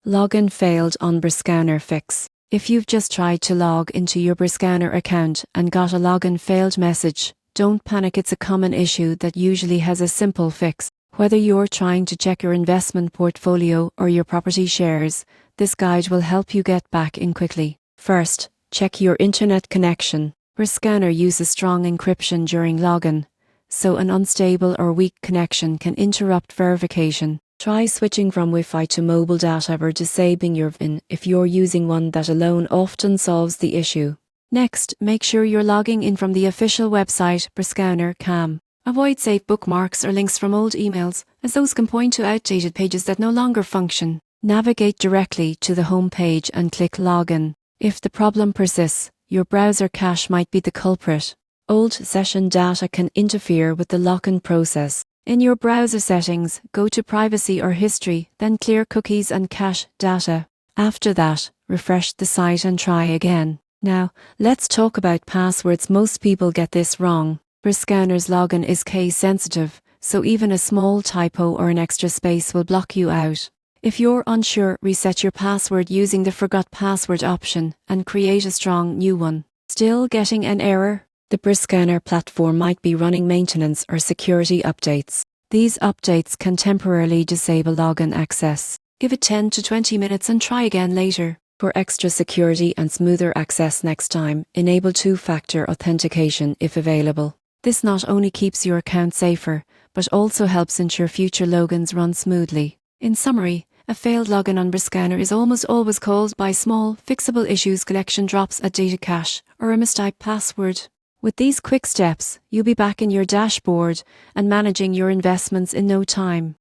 Login failed on Brickowner Fix. If you've just tried to log into your Brickowner account and got a login failed message, don't panic. It's a common issue that usually has a simple fix. Whether you're trying to check your investment portfolio or your property shares, this guide will help you get back in quickly. First, check your internet connection. Brickowner uses strong encryption during login, so an unstable or weak connection can interrupt verification. Try switching from Wi-Fi to mobile data or disabling your VPN if you're using one. That alone often solves the issue. Next, make sure you're logging in from the official website Brickowner.com. Avoid safe bookmarks or links from old emails, as those can point to outdated pages that no longer function. Navigate directly to the home page and click Login. If the problem persists, your browser cache might be the culprit. Old session data can interfere with the lock-in process. In your browser settings, go to Privacy or History, then clear cookies and cache data. After that, refresh the site and try again. Now, let's talk about passwords. Most people get this wrong. Brickowner's login is case sensitive, so even a small typo or an extra space will block you out. If you're unsure, reset your password using the Forgot Password option and create a strong new one. Still getting an error? The Brickowner platform might be running maintenance or security updates. These updates can temporarily disable login access. Give it 10 to 20 minutes and try again later. For extra security and smoother access next time, enable two-factor authentication if available. This not only keeps your account safer, but also helps ensure future logins run smoothly. In summary, a failed login on Brickowner is almost always caused by small, fixable issues, connection drops, a data cache, or a mistyped password. With these quick steps, you'll be back in your dashboard and managing your investments in no time.